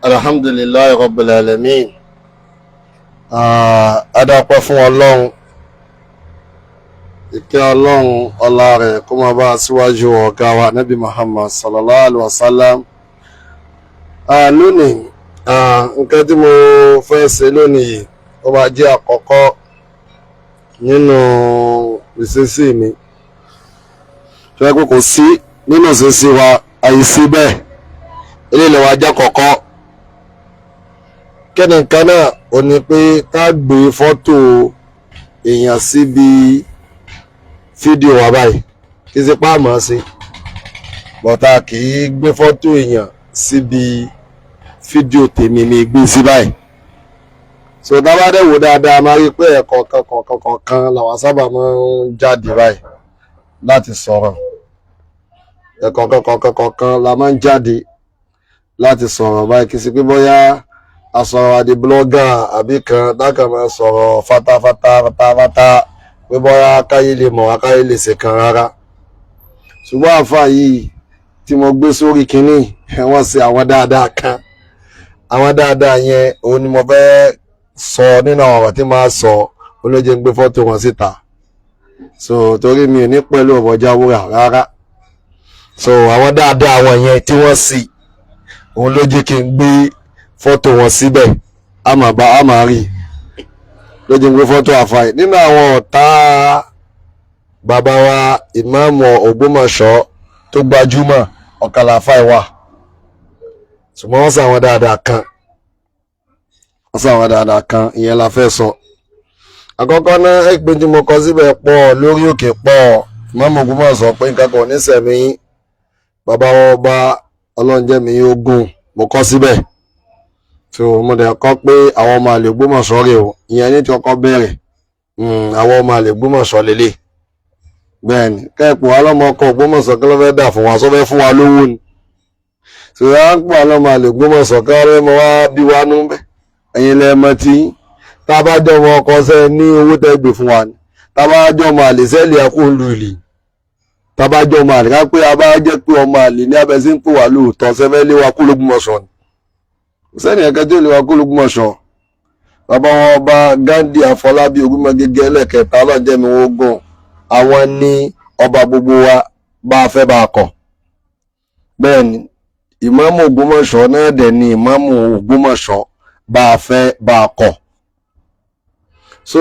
Alhamdulillahi Rabbil Alamin. Adápẹ́ fún Ọlọ́run, ìkẹ́ Ọlọ́run ọlá rẹ̀ kó máa bá aṣíwájú ọ̀gá wa Nábì Muhammad sallallahu alaihi wasallam. Lónìí, nǹkan tí mo fẹ́ ṣe lónìí ó máa jẹ́ àkọ́kọ́ nínú ìṣesí mi. Tó yẹ pé kò sí nínú ìṣesí wa àìsí bẹ́ẹ̀. Eléyìí wá jẹ́ kọ̀ọ̀kan. Kẹ́ni nǹkan náà ò ní pé ká gbé fọ́tò èèyàn síbi fídíò wa báyìí. Kì í ṣe pá mọ̀ sí. Bọ̀tá kì í gbé fọ́tò èèyàn síbi fídíò tèmi mi gbé sí báyìí. So tá bá dẹ̀ wò dáadáa máa rí pé ẹ̀kọ̀ọ̀kan làwọn sábà máa ń jáde báyìí láti sọ̀rọ̀. Ẹ̀kọ̀ọ̀kan la máa ń jáde láti sọ̀rọ̀ báyìí, kì í ṣe pé bóyá asọ̀rọ̀ àdì blọ́gà àbí kan dákàn máa sọ̀rọ̀ fatafata pé bóyá káyé lè mọ̀ káyé lè ṣe kan rárá. Ṣùgbọ́n àfáà yìí tí mo gbé sórí kínní wọ́n ṣe àwọn dáadáa kan. Àwọn dáadáa yẹn òun ni mo fẹ́ sọ nínú àwọn ọ̀rọ̀ tí máa sọ olóje ń gbé fọ́tò wọn síta. So torí mi ò ní pẹ̀lú ọ̀bọ̀já wúrà rárá. So àwọn dáadáa wọn yẹn tí wọ́n sì òun ló jẹ́ kí n gbé fọ́tò wọn síbẹ̀ a máa rí ló jẹ́ n gbé fọ́tò àfáì. Nínú àwọn ọ̀tá bàbá wa ìmáàmù Ògbómọ̀ṣọ́ tó gbajúmọ̀ ọ̀kàlà àfáì wà, ṣùgbọ́n wọ́n sàwọn dáadáa kan ìyẹn la fẹ́ sọ. Àkọ́kọ́ náà ẹ̀pẹ́ tí mo kọ síbẹ̀ pọ̀ lórí òkè pọ̀. Ìmáàmù Ògbómọ̀ṣọ́ pé nǹkan kan ní sẹ̀mí bàbá wọn ọba ọlọ́njẹ́mi ogun mo kọ́ síbẹ̀. So mo dẹ̀ kọ́ pé àwọn ọmọ àlè Ògbómọ̀ṣọ́ rè o, ìyẹn ní tí ọkọ̀ bẹ̀rẹ̀ àwọn ọmọ àlè Ògbómọ̀ṣọ́ lélẹ̀. Bẹ́ẹ̀ ni kẹ́ẹ̀pọ̀ alọ́mọ ọkọ̀ Ògbómọ̀ṣọ́ kí ló fẹ́ dà fún wa, sọ fẹ́ fún wa lówó ni. So yàrá ń pọ̀ alọ́mọ àlè Ògbómọ̀ṣọ́ kí wọ́n mọ wá bí wa nú bẹ́ẹ̀. Ẹ̀yin lẹ́ẹ̀mọ tí tá a bá jọ ọmọ ọkọ̀ sẹ́ ní owó tẹ́ gbé fún wa ni, tá a bá jọ ọmọ àlè sẹ́ẹ̀lì akóńlù ìlì, tá a bá jọ ọmọ àlè ká pé a bá jẹ́ pé ọmọ àlè ní abẹ́sí ń pè wá lóòótọ́ sẹ́fẹ́ lé wa kó l'Ógbómọ̀ṣọ́ ni. Sẹ́ni ẹ̀kẹ́ tó lè wá kó l'Ógbómọ̀ṣọ́. Bàbá wọn ọba Ghandi Afọlábí Ògúnmọ́gégé ẹlẹ́kẹta ọlọ́jẹ́mi ogun àwọn ní ọba gbogbo wa bá a fẹ́ bá a kọ̀. Bẹ́ẹ̀ ni ìmáàmù Ògbómọ̀ṣọ́ náà dẹ̀ ni ìmáàmù Ògbómọ̀ṣọ́ bá a fẹ́ bá a kọ̀. So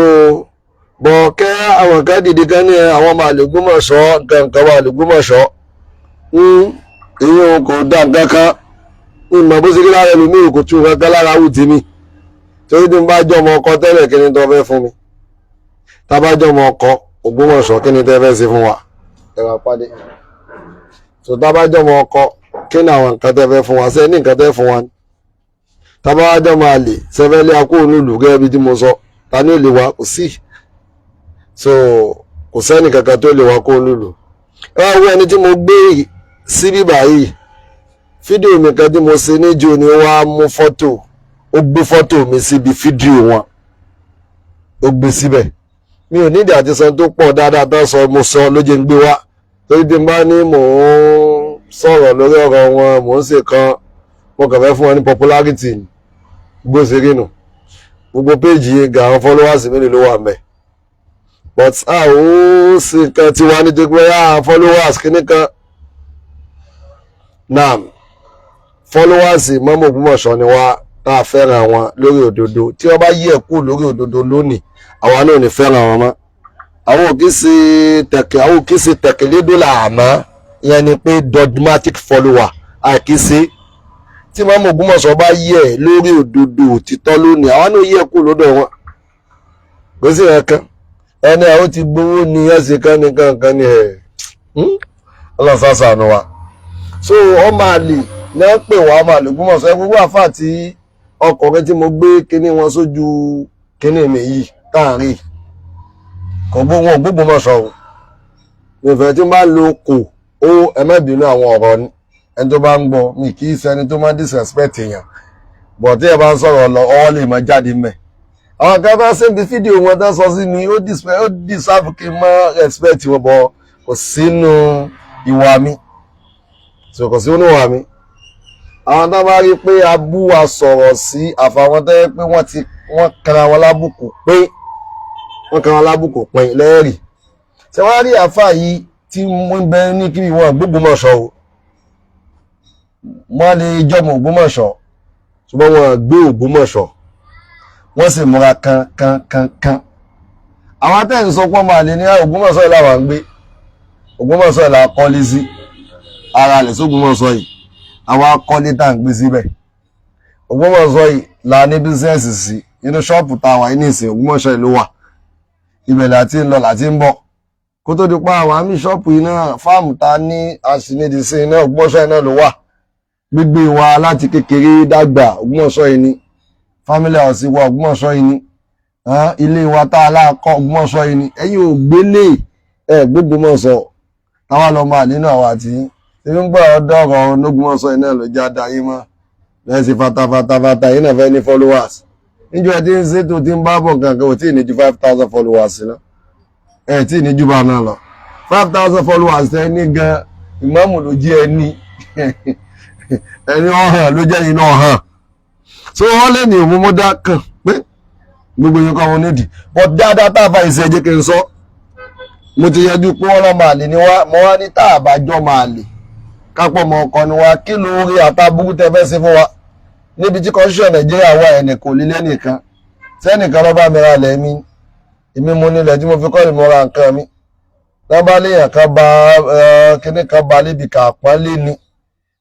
bọ̀ọ̀kẹ́ àwọn kan dìde kan ní àwọn ọmọ àlè Ògbómọ̀ṣọ́ nǹkan wà l'Ógbómọ̀ṣọ́ èyí kò dá nǹkan kan ìmọ̀ bó ṣe kí lára ẹlòmíì kò tún kankan lára wù tí mi torí tí n bá jọmọ ọkọ tẹ́lẹ̀ kí ni tó fẹ́ fún mi, tá bá jọmọ ọkọ Ògbómọ̀ṣọ́ kí ni tẹ́ fẹ́ ṣe fún wa ẹ̀rọ àpàdé. So tá bá jọmọ ọkọ kí ni àwọn nǹkan tẹ́ fẹ́ fún wa, ṣe ní nǹkan tẹ́ fún wa ni. Tá bá jọmọ àlè sẹfẹ́lẹ́ akó olùlù gẹ́gẹ́ bí tí mo sọ, ta ní òlè wa kò sí. So kò sẹ́ni kankan tó lè wa kó olùlù. Ẹ wá ẹni tí mo gbé síbí báyìí fídíò mi kan tí mo ṣe níjó ni ó wá mú fọ́tò, ó gbé fọ́tò mi síbi fídíò wọn, ó gbé síbẹ̀. Mi ò nídìí àti sọ tó pọ̀ dáadáa tó sọ mo sọ ló jẹ́ ń gbé wá torí tí n bá ní mò ń sọ̀rọ̀ lórí ọ̀rọ̀ wọn mò ń ṣe kan mo kàn fẹ́ fún wọn ní popularity gbó ṣe rí nù. Gbogbo péjì yìí ga àwọn followers mélòó ló wà mẹ́, but a ò sí nǹkan tí wàá nítorí pé followers kìíní kan náà followers Ìmáàmù Ògbómọ̀ṣọ́ ni wá tá a fẹ́ràn wọn lórí òdodo. Tí wọ́n bá yí ẹ̀kú lórí òdodo lónìí àwa náà ò ní fẹ́ràn wọn mọ́. Àwọn òkè sí tẹ̀kẹ̀lédọ́là àmọ́ ìyẹn ni pé dogmatic follower àkíyèsí. Tí Ìmáàmù Ògbómọ̀ṣọ́ bá yí ẹ̀ lórí òdodo òtítọ́ lónìí àwa náà yí ẹ̀kú lọ́dọ̀ wọn. Kò sí ẹ̀kan ẹni àwọn ti gbowó ní ẹ̀sìn kan nìkan ní ẹ̀ ọlọ́sàsànù wa. So ọmọ àlè náà pè wá ọmọ àlè Ògbómọ̀ṣọ́ gbogbo àfà tí ọkùnrin tí mo gbé kíní wọn sójú kíní mi yìí táàrí kò gbóhùn Ògbómọ̀ṣọ́ o. Ìfẹ́ tí bá lo kò ó ẹmẹ́bìnú àwọn ọ̀rọ̀ ni ẹni tó bá ń gbọ́ mi kì í ṣẹni tó máa disrespect èèyàn, bọ̀ tí ẹ bá ń sọ̀rọ̀ lọ ọ́ lè máa jáde mẹ́. Àwọn kan bá ṣe ń bi fídíò wọn tán sọ sí mi ó deserve kí n má respect wọn, bọ̀ kò sínú ìwà mi. So kò sí inú ìwà mi. àwọn tó bá rí pé abú wa sọ̀rọ̀ sí àfàwọn tó yẹ pé wọ́n kanra wọn lábùkù pé wọ́n kanra wọn lábùkù pín lẹ́rì ṣé wọ́n rí àfà yìí tí wọ́n bẹ ní kí wọ́n gbógbómọ̀ṣọ́ o wọ́n lè jọmọ Ògbómọ̀ṣọ́ ṣùgbọ́n wọ́n gbé Ògbómọ̀ṣọ́ wọ́n sì múra kan àwọn atẹ́yìn sọ pé máa lè ní Ògbómọ̀ṣọ́ yìí làwọn ń gbé Ògbómọ̀ṣọ́ yìí làwọn kọ́lé sí ara rẹ̀ sógbómọ̀ṣọ́ yìí àwọn akọ́lé tá à ń gbé síbẹ̀ Ògbómọ̀ṣọ́ yìí la ní bísíǹsì sí inú ṣọ́ọ̀pù tá a wà ní ìsìn Ògbómọ̀ṣọ́ yìí ló wà ibẹ̀ láti ń lọ láti ń bọ̀ kó tó di pa àwọn àmì ṣọ́ọ̀pù yìí náà fáàmù tá a ní àṣìnídìí sí iná Ògbómọ̀ṣọ́ yìí náà ló wà gbígbé wa láti kékeré dàgbà Ògbómọ̀ṣọ́ yìí ni family house wa Ògbómọ̀ṣọ́ yìí ni ilé wa tá a láàkọ́ Ògbómọ̀ṣọ́ yìí ni ẹ̀yin ò gbélé gbógbómọ̀ṣọ́ táwa lọ máa nínú àwọn àti ibi ń gbọ́ ọ̀dọ́rọ̀ Ògbómọ̀ṣọ́ yìí náà ló já dayé mọ́ lẹ́sìn fatafata yìí náà fẹ́ ní followers níjọ́ ẹ ti ń ṣètò tí ń bá bọ̀ kankan ò tí ì ní ju 5,000 followers lọ tí ì ní ju bá náà lọ 5,000 followers ẹ ní gan ìmáàmù ló jí ẹ ní ẹni ọ̀hàn ló jẹ́ iná ọ̀hàn so wọ́n lè ní òmúmúdá kan pé gbogbo yín kọ́ wọn nídìí but dáadáa tá a fa ìṣe ẹjẹ́ kí n sọ mo ti yanjú pé wọ́n lọ́ máa lè ní wá mo wá ní tá a bá jọ máa lè kápọ̀ mọ́ ọkọ ni wá kí ló rí àtàbùkù tẹ fẹ́ sí fún wa níbi tí constitution Nàìjíríà wà ẹnì kò lílé nìkan sẹ́nìkan ló bá mi ra lẹ̀ mi èmi mo nílẹ̀ tí mo fi kọ́ ìmọ̀ ra nǹkan mi lọ́ba léèyàn kan bá kíní kan bá lébi kà pọ́nlé ni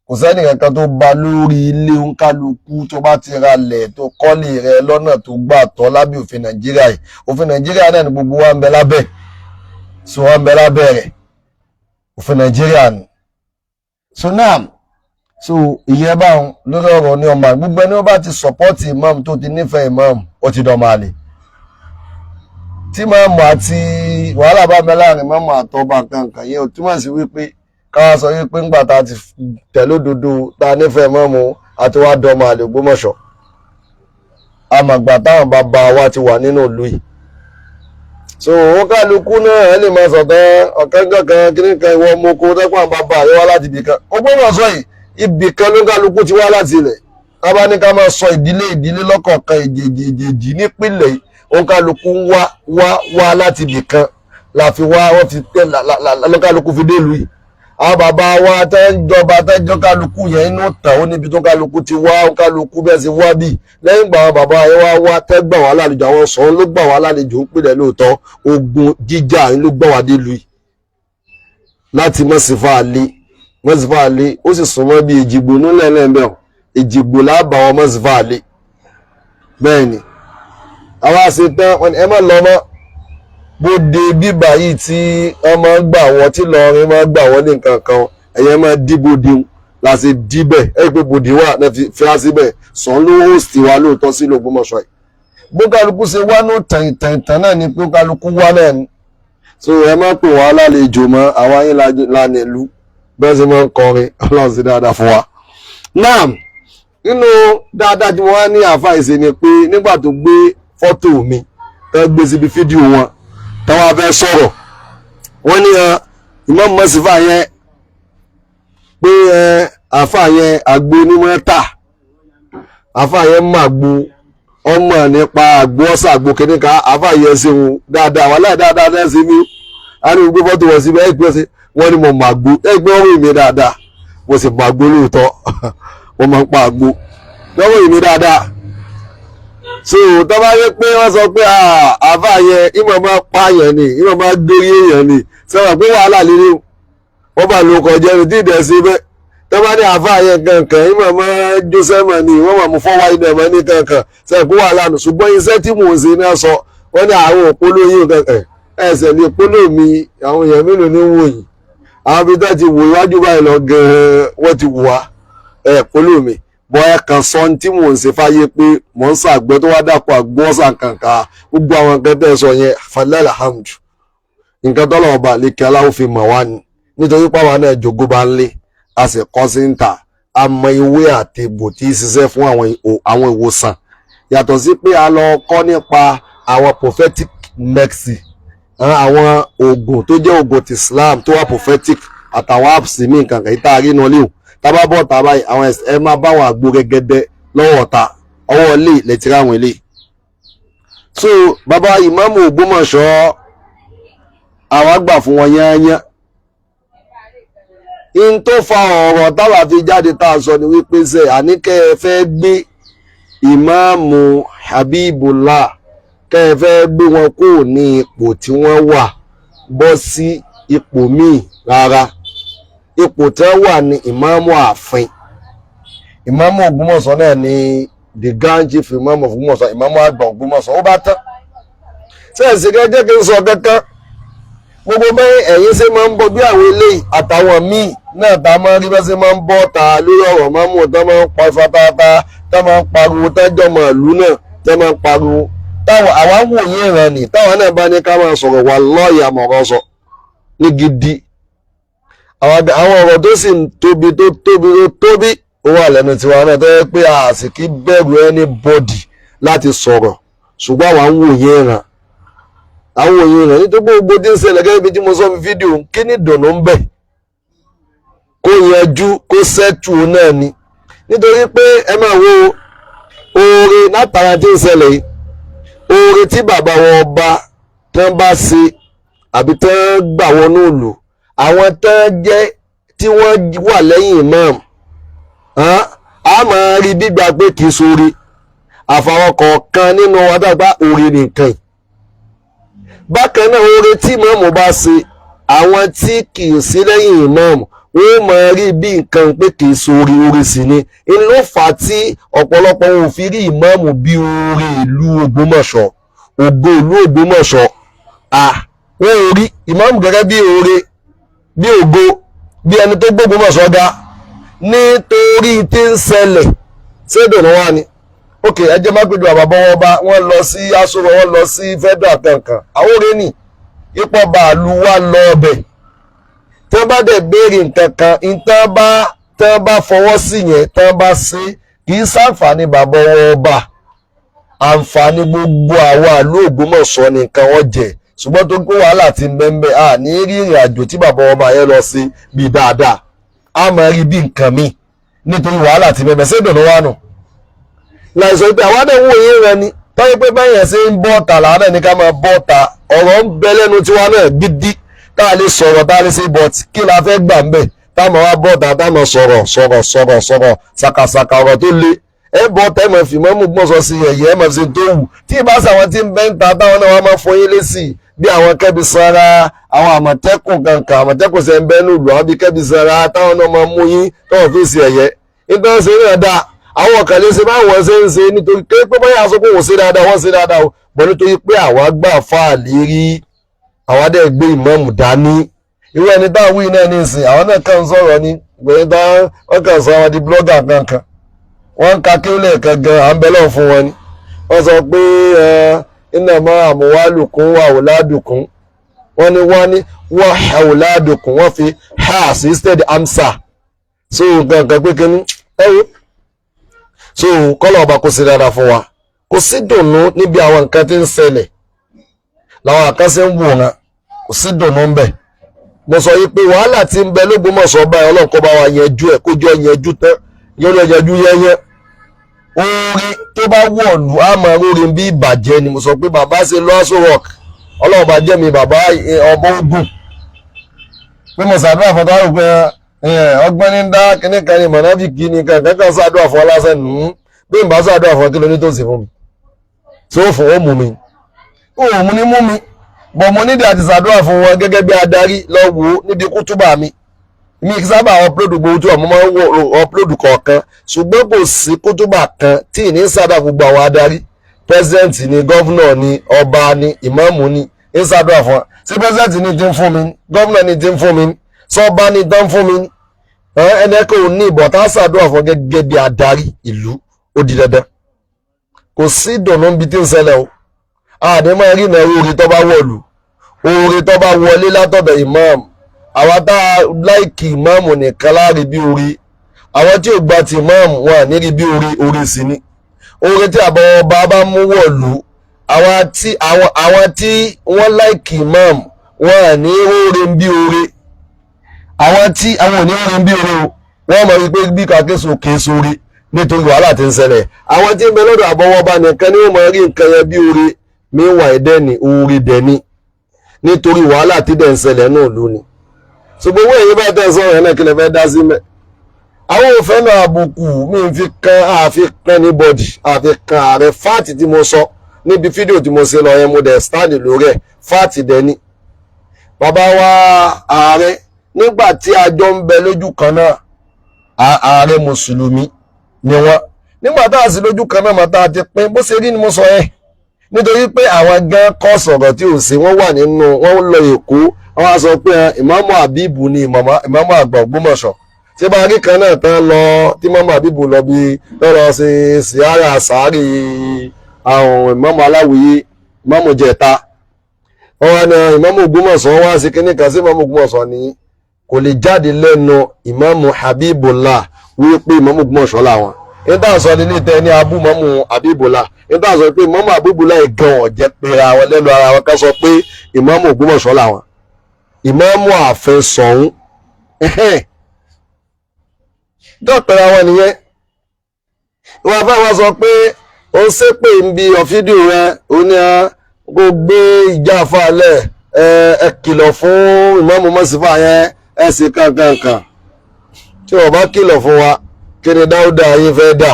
kò sẹ́ni kankan tó ba lórí ilé oníkálukú tó bá ti ra lẹ̀ tó kọ́lé rẹ̀ lọ́nà tó gbà tọ́ lábẹ́ òfin Nàìjíríà yìí òfin Nàìjíríà náà ni gbogbo wa ń bẹ lábẹ́ so wa ń bẹ lábẹ́ rẹ̀ òfin Nàìjíríà ni so now so ìyẹn báwọn lórí ọ̀rọ̀ ní ọmọ gbogbo ẹni wọ́n bá ti support imam tó ti nífẹ̀ẹ́ imam ó ti dọ̀ máa lè tí imam àti wàhálà bá bẹ láàrin imam àtọ́ba kankan yẹn ò túmọ̀ sí wípé káwá sọ wípé ńgbà tá a ti tẹ̀lé òdodo tá a nífẹ̀ẹ́ mọ́mú àti wá dọ́mọ àlè Ògbómọ̀ṣọ́ àmàgbà táwọn bàbá wa ti wà nínú ìlú yìí so ó kálukú náà ẹ lè máa sọ̀tẹ́ ọ̀kẹ́gànkan kíníkan ìwọ ọmọ oko tẹ́kọ̀ àwọn bàbá rẹ wá láti ibì kan Ògbómọ̀ṣọ́ yìí ibì kan ló kálukú ti wá láti ilẹ̀ ká bá ní ká máa sọ ìdílé lọ́kọ̀ọ̀kan èjèèjì nípìnlẹ̀ ó kálukú wá láti ibì kan la fi wá wọ́n fi tẹ́ lọ́kálukú fi dé ìlú yìí àwọn bàbá wa tẹ́jọba tẹ́jọ́ kálukú yẹn inú tàn ó níbi tó kálukú ti wá kálukú bẹ́ẹ̀ sí wá bì lẹ́yìn ìgbà àwọn bàbá yẹn wá tẹ́gbà wá lálejò àwọn sọ̀rọ̀ ló gbà wá lálejò ń pèlẹ̀ lóòótọ́ ogun jíjà ló gbà wá dé lu yìí láti Mọ́sífà Àlè ó sì súnmọ́ bí Èjìgbò nílẹ̀ lẹ́ẹ̀mẹ́ Èjìgbò lábà wọn Mọ́sífà Àlè bẹ́ẹ̀ ni àwọn àṣetán ẹ má lọ mọ́ bóde bíbà yìí tí ọmọ gbà wọ́n tí lọrin máa gbà wọ́n ní nǹkan kan ẹ̀yẹ máa dìbòdì láti dìbẹ̀ ẹ̀ pé bòdì wà náà fi á síbẹ̀ sàn ló hóòsì wa lóòótọ́ sí Ògbómọ̀ṣọ́ yìí bó kálukú ṣe wá ní tàn náà ni pé kálukú wá náà ni so ẹ má pè wá lálejò mọ́ àwa yín lánàá ìlú bẹ́ẹ̀ sì máa ń kọrin Ọlọ́run sí dáadáa fún wa. náà nínú dáadáa tí wọ́n wá ní àáfàá ìṣe ni pé nígbà tó gbé fọ́tò mi tó gbé síbi fídíò wọn táwọn afẹ́ sọ̀rọ̀ wọ́n ní Imam Mọ́sífà yẹn pé àfà yẹn àgbo onímọ̀ọ́tà àfà yẹn máa gbo ọmọ nípa àgbo ọ̀sà àgbo kìnnìkà àfà yẹn ṣe wọn dáadáa wà láì dáadáa náà ṣe mí a ní gbé fọ́tò wọ̀ síbi ẹgbẹ́ ṣe wọ́n ní mo máa gbo ẹgbẹ́ ọ̀rọ̀ mi dáadáa mo sì máa gbo lóòótọ́ mo máa ń pa àgbo lọ́wọ́ mi dáadáa so tó bá yẹ pé wọ́n sọ pé àfà yẹn ìmọ̀ máa pààyàn ni ìmọ̀ máa dórí èèyàn ni sọ̀rọ̀ pé wàhálà líle wọ́n bá lo kọjá ẹni tí ìdẹ̀ sí bẹ́ẹ̀ tó bá ní àfà yẹn kankan ìmọ̀ máa jósẹ́mọ̀ ni wọ́n máa mú fọ́wá ìdẹ̀ mọ́ ní kankan sọ̀rọ̀ pé wàhálà nù ṣùgbọ́n iṣẹ́ tí mò ń ṣe náà sọ wọ́n ní àwọn òpólò yìí kankan ẹsẹ̀ ní òpólò mi àwọn èèyàn mélòó ní wò yìí àwọn ibi tó ti wò iwájú báyìí lọ gan-an wọ́n ti wò wá òpólò mi bọ́ ẹ kan sọ tí mò ń ṣe fáyé pé mò ń ṣàgbẹ́ tó wá dàpọ̀ àgbọ̀ ọ̀sán kankan gbogbo àwọn nǹkan tẹ́ sọ yẹn falẹ́lá hamdu nǹkan tọ́lọ̀ ọba àlékè aláwọ̀ fi mọ̀ wá ni nítorí pàwọn náà jogó bá ń lé a sì kọ́ sí ń tà àmọ́ ìwé àti ìbò tí ń ṣiṣẹ́ fún àwọn ìwòsàn yàtọ̀ sí pé a lọ kọ́ nípa àwọn prophetic medicine àwọn oògùn tó jẹ́ oògùn ti Islam tó wà prophetic àtàwọn apps mi nǹkan kan ìta àrí náà léwu tábà bọ́ ta báyìí àwọn ẹ máa bá àwọn àgbo gẹ́gẹ́dẹ́ lọ́wọ́ ta ọwọ́ ilé lẹ́tìrá àwọn ilé. So bàbá ìmáàmù Ògbómọ̀ṣọ́ àwa gbà fún wọn yányán. In tó fa ọ̀rọ̀ táwa fi jáde tá a sọ ni wípé ṣe àníkẹ́ ẹ fẹ́ gbé ìmáàmù Habibullah kẹ́ ẹ fẹ́ gbé wọn kúrò ní ipò tí wọ́n wà bọ́ sí ipò míì rárá. Ipò tí wọ́n wà ní ìmáàmù ààfin. Ìmáàmù Ògbómọ̀ṣọ́ náà ni the grand chief imam of Ògbómọ̀ṣọ́, ìmáàmù àgbà Ògbómọ̀ṣọ́, ó bá tán. Sẹ́ẹ̀sì gẹ́gẹ́ kí n sọ kankan gbogbo bẹ́ẹ̀ ẹ̀yin ṣe máa ń bọ bí àwọn eléyìí àtàwọn míì náà tá a máa ń rí bẹ́ẹ̀ ṣe máa ń bọ́ ta lórí ọ̀rọ̀ máàmù tá máa ń pa fatata tá máa ń pariwo tájọ́ màálù náà tá máa ń pariwo táwọn àwa wò yín ìran nì táwọn náà bá ní ká máa sọ̀rọ̀ wà lọ́ọ̀yà mọ̀rọ̀ sọ ní gidi. Àwọn ọ̀rọ̀ tó sì ń tóbi tó tóbi ó wà lẹ́nu tiwa náà tó yẹ pé àsìkí bẹ̀rù anybody láti sọ̀rọ̀ ṣùgbọ́n àwa ń wò yín ìran àwọn òyìn rẹ̀ nítorí gbogbo tí ń ṣẹlẹ̀ gẹ́gẹ́ bí tí mo sọ fi fídíò kí ní ìdùnnú ń bẹ kó yanjú kó sẹ́tù náà ni nítorí pé ẹ máa wo oore látara tí ń ṣẹlẹ̀ yìí oore tí bàbá wọn ọba tán bá ṣe àbí tán gbà wọnú ìlú àwọn tán jẹ́ tí wọ́n wà lẹ́yìn imam a máa rí gbígbà pé kì í sóore àfàwọn kọ̀ọ̀kan nínú wa dàgbà oore nìkan yìí. Bákan náà oore tí ìmáàmù bá ṣe àwọn tí kì í sí lẹ́yìn ìmáàmù wọ́n máa rí bí nǹkan pé kì í sóore oore sí ni inú ló fà á tí ọ̀pọ̀lọpọ̀ wọn ò fi rí ìmáàmù bí oore ìlú Ògbómọ̀ṣọ́ ògo ìlú Ògbómọ̀ṣọ́ wọ́n ò rí ìmáàmù gẹ́gẹ́ bí oore bí ògo bí ẹni tó gbógbómọ̀ṣọ́ ga nítorí tí ń ṣẹlẹ̀ ṣédùn wá ni. Ok, ẹjẹ́ má gbèdú àbàbọ̀ wọn bá wọ́n lọ sí asọ́rọ̀ wọ́n lọ sí federal kankan àwòrán ní ipò bàálù wà lọ ọbẹ̀ tí wọ́n bá dẹ̀ béèrè nǹkan kan tí wọ́n bá fọwọ́ sí yẹn tí wọ́n bá sí kì í ṣàǹfààní bàbá wọn bá àǹfààní gbogbo àwọn àlú Ògbómọ̀ṣọ́ ní nǹkan wọn jẹ ṣùgbọ́n tó kó wàhálà ti mẹ́mbẹ́ ní rí ìrìn àjò tí bàbá wọn bá yẹn lọ sí bí dáadáa a máa rí bí nǹkan míì nítorí wàhálà ti mẹ́mbẹ́ ṣé dùn wá nù. Láìsọ pé àwọn àdéhùn òye rẹ ni tọ́jú pé báyẹn ṣe ń bọ́ ta làwọn náà ní ká máa bọ́ ta ọ̀rọ̀ ń bẹ lẹ́nu tiwa náà gidi tá a lè sọ̀rọ̀ tá a lè ṣe bọ̀t kí la fẹ́ gbà ń bẹ̀ táwọn wá bọ́ ta táwọn sọ̀rọ̀ ṣàkàṣàkà ọ̀rọ̀ tó le ẹ bọ́ ta ẹ máa fi mọ́mú gbọ́sọ̀ sí ẹ̀yẹ ẹ máa fi ṣe tó wù tí ìbá sàwọn tí ń bẹ́ ń ta táwọn náà wá máa fọyín lésì bí àwọn Kẹ́bi Sanra àwọn Àmọ̀tẹ́kùn kankan Àmọ̀tẹ́kùn ṣe ń bẹ́ nílùú àwọn bíi Kẹ́bi Sanra táwọn náà máa mú yín táwọn fi ṣe ẹ̀yẹ nítorí ṣe náà dáa àwọn kan lè ṣe bá wọn ṣe ń ṣe nítorí pé bóyá aṣọ pé wọ́n ṣe dáadáa o bọ́ nítorí pé àwa gbà fáàlì rí àwa dẹ̀ gbé ìmáàmù dání irú ẹni táwọn wí náà ní ìsìn àwọn náà kàn ń sọ̀rọ̀ ní ìgbẹ̀yìn táwọn wọ́n kàn sọ àwọn di blogger kankan wọ́n ń ka kílẹ̀ kan gan à ń bẹ lọ́wọ́ fún wọn ni wọ́n sọ pé innama amwalukum wa auladukum wọ́n ní wa auladukum wọ́n fi ha sí instead amsa so kankan pé kíní ẹ̀wọ́ so kọ́lọ̀ ọba kò sí dáadáa fún wa kò sí dùnnú níbi àwọn nǹkan tí ń ṣẹlẹ̀ làwọn àkànṣe ń wòran kò sí dùnnú ń bẹ mo sọ yìí pé wàhálà tí ń bẹ l'Ógbómọ̀ṣọ́ báyìí Ọlọ́run kó bá wa yanjú ẹ̀ kójọ yanjú tán yọrọ yanjú yẹyẹ orí tó bá wọ̀lú àmọ́ orí bí ìbàjẹ́ ni mo sọ pé bàbá ṣe lọ Aso Rock Ọlọ́run bá jẹ́ mi bàbá ọmọ ogun pé mo ṣàdúrà fún táwọn pé ọgbọ́n ní dá kíní kan ní mọ̀nàfíkì ní kankan ṣàdúrà fún ọlásán nù bí n bá ṣàdúrà fún kí ló ní tó ń ṣe fún mi tí ó fún ó mú mi ó mú ní mú mi bọ̀ mo nídìí àti ṣàdúrà fún wọn gẹ́gẹ́ bí adarí lọ́wọ́ níbi kútúbà mi mi kì í sábà upload gbogbo tí mo máa ń upload kọ̀ọ̀kan ṣùgbọ́n kò sí kútúbà kan tí ì ní ṣàdúrà gbogbo àwọn adarí president ni governor ni ọba ni ìmáàmù ni ń ṣàdúrà fún wa sí president ni ti ń fún mi governor ni ti ń fún mi sọba ni tán fún mi ẹni kò ní ìbọn tá a ṣàdúrà fún gẹ́gẹ́ bí adarí ìlú ó di dandan kò sí ìdùnnú níbi tí ń ṣẹlẹ̀ o àní máa rí ìnáwó orí tó bá wọ̀lú orí tó bá wọlé látọ̀dọ̀ imam àwa tá a láìkì imam nìkan láàrí bí orí àwọn tí ò gba ti imam wọn àní rí bí orí sí ni orí tí àbọ̀ ọba bá mú wọ̀lú àwọn tí wọ́n láìkì imam wọn àní orí bí orí àwọn tí àwọn ò ní orin bí orin o wọ́n mọ̀ wípé bí kàkéso késo rí nítorí wàhálà tí ń ṣẹlẹ̀ àwọn tí ń bẹ lọ́dọ̀ àbọ̀wọ́ba nìkan ni wọ́n mọ̀ rí nǹkan yẹn bí oore míwà ẹ̀dẹ́ni oore dẹ̀ni nítorí wàhálà tí dẹ̀ ń ṣẹlẹ̀ náà lónìí ṣùgbọ́n owó èyí bá tẹ̀ sọ̀rọ̀ yẹn náà kí lè fẹ́ dá sí mẹ́ àwọn òfin náà àbùkù mi ń fi kan àfikàn ní bọ́dì àfikàn ààrẹ fáàtì tí mo sọ níbi fídíò tí mo ṣe lọ yẹn mo dẹ̀ stáàdì lórí ẹ̀ fáàtì dẹ̀ni bàbá wa ààrẹ nígbà tí àjọ ń bẹ lójú kan náà ààrẹ mùsùlùmí ni wọ́n nígbà tá a sì lójú kan náà màtá àti pín bó ṣe rí ni mo sọ yẹn nítorí pé àwọn gan kọ́ sọ̀rọ̀ tí ò sí wọ́n wà nínú wọ́n lọ Èkó wọ́n á sọ pé ìmáàmù Àbíbù ni ìmáàmù àgbà Ògbómọ̀ṣọ́ tí bá rí kan náà tán lọ tí ìmáàmù Àbíbù lọ bí lọ́rọ̀ ṣe síárà sàárì àwọn ìmáàmù Aláwìyé ìmáàmù Jẹ̀ta wọ́n ní ìmáàmù Ògbómọ̀ṣọ́ wá sí kíní kan sí ìmáàmù Ògbómọ̀ṣọ́ ní kò lè jáde lẹ́nu ìmáàmù Habibullah wípé ìmáàmù Ògbómọ̀ṣọ́ làwọn nígbà sọ ní tẹ ní abú ìmáàmù Habibullah nígbà sọ pé ìmáàmù Habibullah gan ọ̀jẹ̀ pera wọn lẹ́nu ara wọn ká sọ pé ìmáàmù Ògbómọ̀ṣọ́ làwọn ìmáàmù àfẹsọ̀hún dọ́pẹ̀ra wọn nìyẹn ìwọ̀n afẹ́wọ́n sọ pé ó ń ṣépè ń bi ọ̀fídìò rẹ ó ní kó gbé ìjà falẹ̀ ẹ kìlọ̀ fún ìmáàmù mọ́sífà yẹn ẹ sì kankankan tí wọ́n bá kìlọ̀ fún wa kí ni Dáúdà yín fẹ́ dà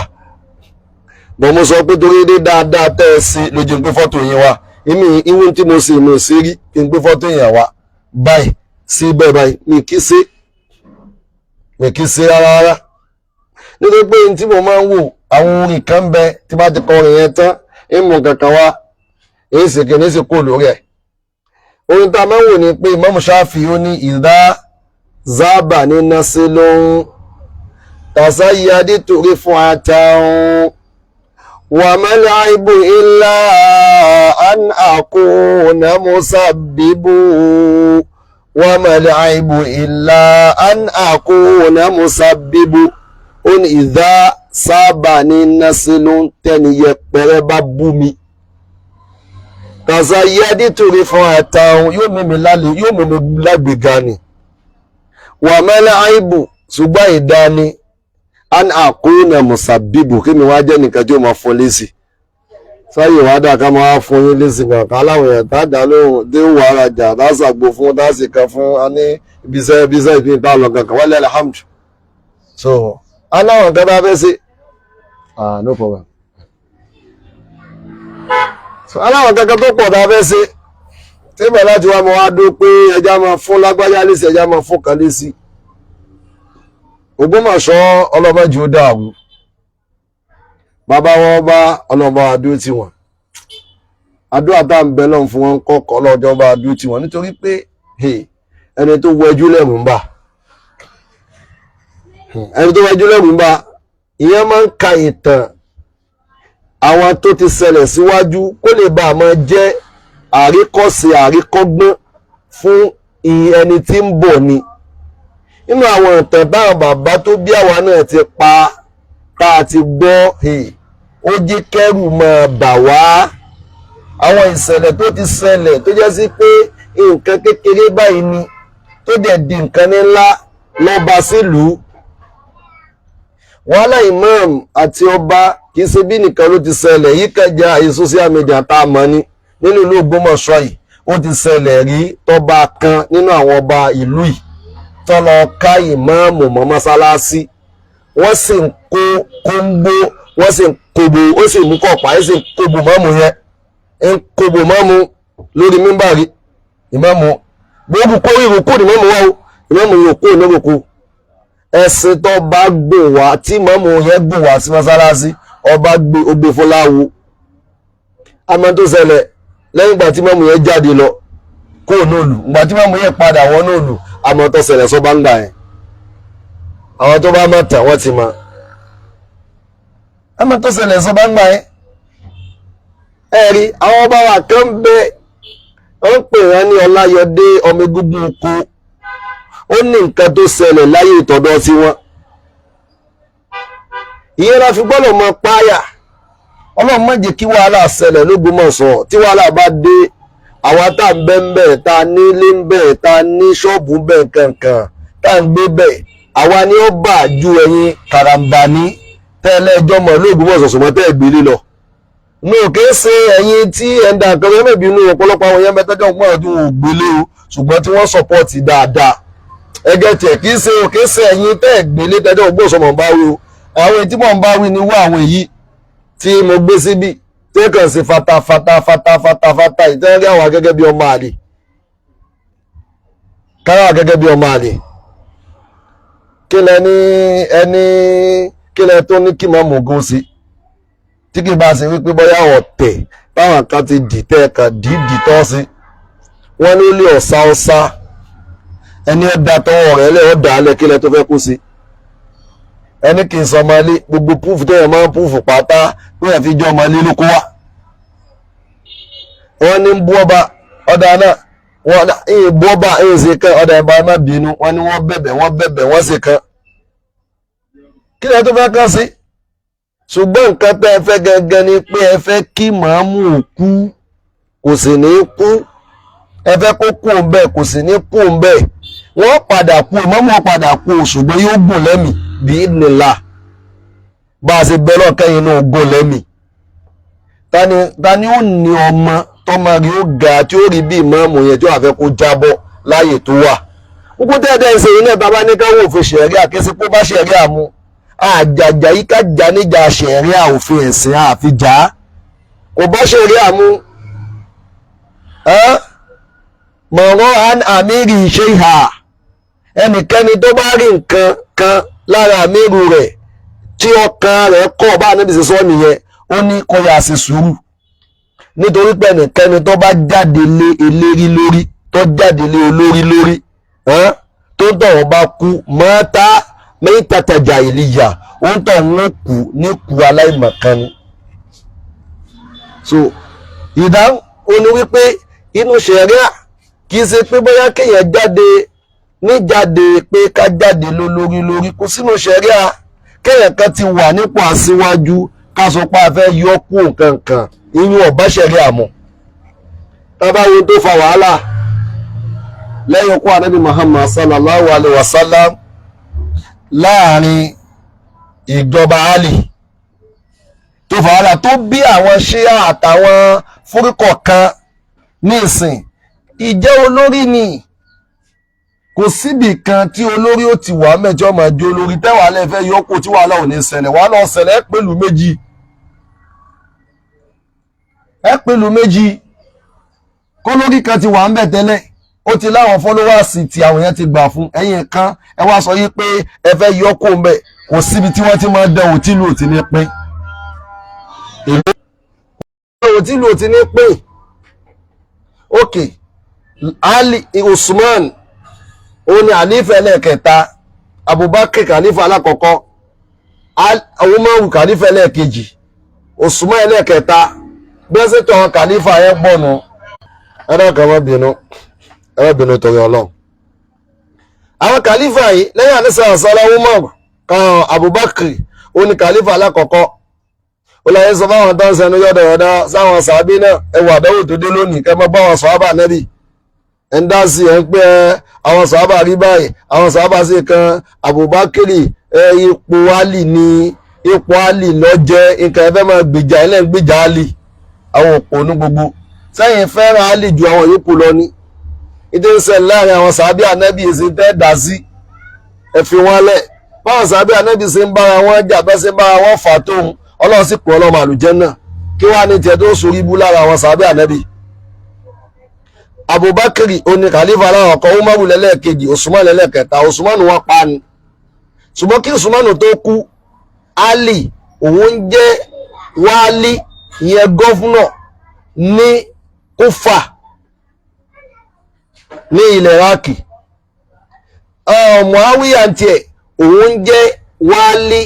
bọ́ mo sọ pé torí dé dáadáa tẹ́ ẹ sí lójú ń gbé fọ́tò yín wa ìwé tí mo sì mi ò sí rí kí n gbé fọ́tò yẹn wa báyìí sí bẹ́ẹ̀ báyìí mi kì í ṣe rárá nítorí pé tí mo máa ń wò àwọn orin kan bẹ tí bá ti kọ orin yẹn tán ìmọ̀ kankan wá èyí sì kì í sì kó lórí ẹ̀ orin tá a máa ń wò ní pé Imam Shafi ó ní ìdá zábà ní nasilun tasayadi torí fún àtàwọn wà mẹ́lẹ̀ àìbò ilá an àkóónà musabbibu wà mẹ́lẹ̀ àìbò ilá an àkóónà musabbibu ó ní ìdá sábà ní nasilun tẹ́niyẹ pẹ̀rẹ́ bá bú mi tasayadi torí fún àtàwọn yóò mímí lágbèga ni wà mẹ́lẹ̀ àìbò ṣùgbọ́n ìdáni an àkóónà musabbibu kí mi wá jẹ́ nìkan tí ó máa fún lésì sáyé wá dà ká máa fún yín lésì kankan aláwọ̀ èèyàn tá dá lóhùn dé wà arajà lásàgbò fún dásì kan fún a ní ibiṣẹ́ ìpín tá lọ kankan wálé alhamdu so aláwọ̀ kan bá fẹ́ sí no problem so aláwọ̀ kankan tó pọ̀ tá fẹ́ sí tí bẹ̀ láti wá mọ́ wá dó pé ẹja máa fún lágbájá lésì ẹja máa fún kan lésì Ògbómọ̀ṣọ́ ọlọ́mọjì ó dààmú bàbá wọn bá ọlọ́mọ adó tí wọn adó àtà ń bẹ lọ́n fún wọn kọ́kọ́ ọlọ́jọ́ bá adó tí wọn nítorí pé ẹni tó wẹjú lẹ́mú ń bà ìyẹn máa ń ka ìtàn àwọn tó ti ṣẹlẹ̀ síwájú kó lè bá a máa jẹ́ àríkọ́ṣe àríkọ́gbọ́n fún ẹni tí ń bọ̀ ni nínú àwọn ìtàn táwọn bàbá tó bí àwa náà ti pa tá a ti gbọ́ ó jẹ́ kẹ́rù máa bà wá àwọn ìṣẹ̀lẹ̀ tó ti ṣẹlẹ̀ tó jẹ́ sí pé nǹkan kékeré báyìí ni tó dẹ̀ di nǹkan ńlá lọ́ba sílùú wàhálà imam àti ọba kì í ṣe bí nìkan ló ti ṣẹlẹ̀ yìí kẹjá àyè social media tá a mọ̀ ní nínú ìlú Ògbómọ̀ṣọ́ yìí ó ti ṣẹlẹ̀ rí tọ́ba kan nínú àwọn ọba ìlú yìí tọ́lọ ká ìmáàmù mọ́ mọ́sálásí wọ́n sì ń kó kóńgbó wọ́n sì ń kobo ó sì mú kọ̀pá ó sì ń kobo mọ́mù yẹn ń kobo mọ́mù lórí mímbàrí ìmáàmù gbogbo kó ìrùkú ní mọ́mù wá o ìmáàmù yóò kó ní ìrùkú ẹ̀sìn tó bá gbò wá tí mọ́mù yẹn gbò wá sí mọ́sálásí ọba gbé fọláwo àmọ́ tó ṣẹlẹ̀ lẹ́yìn ìgbà tí mọ́mù yẹn jáde lọ kó nóòlù ìgbà tí mọ́mù yẹn padà wọ́n nóòlù àmọ́ tó ṣẹlẹ̀ sọ bá ń gbà yẹn àwọn tó bá mọ̀ tàn wọ́n ti mọ̀ àmọ́ tó ṣẹlẹ̀ sọ bá ń gbà yẹn ẹ̀rí àwọn ọba wa kan bẹ wọ́n pè wọ́n ní Ọláyọdé ọmọ egúngún oko ó ní nǹkan tó ṣẹlẹ̀ láyé ìtọ́dọ̀ sí wọn ìyẹn la fi gbọ́dọ̀ mọ páyà Ọlọ́run má jẹ́ kí wàhálà ṣẹlẹ̀ l'Ógbómọ̀ṣọ́ tí wàhálà bá dé àwa tá ń bẹ ń bẹ tá ní ilé ń bẹ tá ní ṣọ́ọ̀bù ń bẹ kankan tá ń gbé bẹ àwa ni ó bà ju ẹ̀yin karambani tẹ́lẹ̀ ẹjọ́ mọ̀ lóògùn mọ̀ sọ̀sọ̀mọ́ tẹ́ gbélé lọ ní òkè ṣe ẹ̀yin tí ẹ̀ ń da nǹkan mẹ́mẹ́ bínú ọ̀pọ̀lọpọ̀ àwọn èèyàn mẹ́tẹ́jọ́ ń pọ̀ ọdún ògbélé o ṣùgbọ́n tí wọ́n sọ̀pọ̀tì dáadáa ẹgẹ́ tiẹ̀ kì í ṣe òkè ṣe ẹ̀yin tẹ́ gbélé tẹ́jọ́ ògbó sọmọ̀ ń bá wí o àwọn èyí tí mò ń bá wí ni wá àwọn èyí tí mo gbé síbí tí kàn sí fatafata ìtẹ́rí àwọn gẹ́gẹ́ bí ọmọ àlè kára gẹ́gẹ́ bí ọmọ àlè kí lẹ ní ẹni kí lẹ tó ní kí máa mọ̀gún sí tí kì bá ṣe wípé bóyá ọ̀tẹ̀ táwọn kan ti dìtẹ́ kan dìídì tọ́ sí wọ́n ní ilé ọ̀sá ẹni ẹ̀dá tọwọ́ rẹ̀ lẹ́ ọ̀dà alẹ́ kí lẹ tó fẹ́ kú sí ẹni kì í sọ ọmọ ilé gbogbo púùfù tẹ́yẹ̀ máa ń púùfù pátá lóyè fi jọ ọmọ ilé ló kó wá wọ́n ní bú ọba ọ̀dà náà wọ́n ní bú ọba èyí ṣe kan ọ̀dà ẹ̀bá má bínú wọ́n ní wọ́n bẹ̀bẹ̀ wọ́n ṣe kan kí lẹ tó fẹ́ kàn sí ṣùgbọ́n nǹkan tẹ́ ẹ fẹ́ gẹ́gẹ́ ni pé ẹ fẹ́ kí màámù òkú kò sì ní kú ẹ fẹ́ kó kú òun bẹ́ẹ̀ kò sì ní kú òun bẹ́ẹ̀ wọ́n padà kú ìmọ̀mọ́ padà kú ṣùgbọ́n yóò gùn lẹ́mìí bí ìdìnnìlá bá a ṣe bẹ́ lọ́kẹ́yìn náà gùn lẹ́mìí ta ni ó ní ọmọ tọ́mọ rí ó ga tí ó rí bí ìmọ̀mù yẹn tí ó àfẹ́ kó jábọ́ láàyè tó wà gbogbo tẹ́ẹ̀dẹ́ ṣe iná bàbá ní káwọ́ òfin ṣẹ̀rí àkẹ́sí pé bá ṣẹ̀rí àmú àjàjà yìí ká jà níjà ṣẹ̀rí òfin ẹ̀sìn àfijà kò bá ṣẹ̀rí àmú mọ̀rọ̀ àmìrì ṣe ìhà ẹnikẹ́ni tó bá rí nǹkan kan lára àmìrù rẹ̀ tí ọkàn rẹ̀ kọ̀ bá níbi sísọ nìyẹn ó ní kó yá sí sùúrù nítorí pé ẹnikẹ́ni tó bá jáde lé eléri lórí tó jáde lé olórí lórí tó tọ̀wọ́ bá kú mọ́ta mẹ́tàtàjà ìlíyà ó ń tọ̀ wọ́n kú ní kú aláìmọ̀kan ni. so ìdáhùn ó ní wípé inú ṣẹ̀ríà kì í ṣe pé bóyá kéèyàn jáde níjáde pé ká jáde lórí kò sínú ṣẹ̀ríà kéèyàn kan ti wà nípò aṣíwájú ká sọ pé a fẹ́ yọ kú nǹkan kan ìyún ọ̀bá ṣẹ̀ríà mọ̀ tábà wo tó fa wàhálà lẹ́yìn ikú ànábì Muhammad sallallahu alaihi wasallam láàrin ìjọba Ali tó fa wàhálà tó bí àwọn ṣíà àtàwọn fúríkọ̀ kan ní ìsìn ìjẹ́ olórí ni kò síbì kan tí olórí ó ti wà mẹ́jọ máa jẹ́ olórí tẹ́wàá lẹ́fẹ́ yọkù tí wàhálà ò ní ṣẹlẹ̀ wàhálà ó ṣẹlẹ̀ pẹ̀lú méjì kó lórí kan ti wà ń bẹ̀ tẹ́lẹ̀ ó ti láwọn followers tí àwọn èèyàn ti gbà fún ẹ̀yìn kan ẹ wá sọ yí pé ẹ fẹ́ yọkù ń bẹ̀ kò síbi tí wọ́n ti máa dán òtílù òtí ní pín òtílù òtí ní pín okay Ali Usman ó ní àlífà ẹlẹ́ẹ̀kẹta Abubakar kàlífà alákọ̀ọ́kọ́ Umaru kàlífà ẹlẹ́ẹ̀kejì Usman ẹlẹ́ẹ̀kẹta bẹ́sẹ̀tọ̀ àwọn kàlífà yẹn pọ̀nù ẹ̀rọ̀kẹ́ ẹ̀rọ̀bìnú torí Ọlọ́run àwọn kàlífà yìí lẹ́yìn àníṣà àṣálá Umaru kan Abubakar ó ní kàlífà alákọ̀ọ́kọ́ ó láyé sọ fáwọn tó ń sẹnu yọ̀dọ̀yọ̀dọ̀ sáwọn sàábí náà ẹwà àdánwò tó dé lónìí kẹ́ mọ́ bá wọn sàábà nẹ́bì ń dá sí ẹ̀ ń pẹ́ àwọn sàábà rí báyìí àwọn sàábà sì kan Abubakar ipò Ali ní ipò Ali lọ́jẹ́ nǹkan ẹ̀fẹ́ máa gbèjà ilẹ̀ ń gbèjà Ali àwọn òpó ní gbogbo sẹ́yìn fẹ́ràn Ali ju àwọn yòókù lọ ní ìdí ń ṣẹlẹ̀ láàrin àwọn sàábì ànẹ́bì èsì tẹ́ dá sí ẹ fi wọn lẹ̀ báwọn sàábì ànẹ́bì ṣe ń bára wọn jà bẹ́ ṣe ń bára wọn fà tóun Ọlọ́run sì pọ̀ ọlọ́mọ àlùjánnà kí wàá ní tiẹ̀ tó sórí ibú lára àwọn sàábì ànẹ́bì Abubakar oní khalifa aláwọ̀ kan Umaru lẹ́lẹ́kejì Usman lẹ́lẹ́kẹta Usman wọn pa ni ṣùgbọ́n kí Usman tó kú Ali òun jẹ́ wálí ìyẹn gọ́fúnà ní Kúfà ní ilẹ̀ Iraki Muawiya tiẹ̀ òun jẹ́ wálí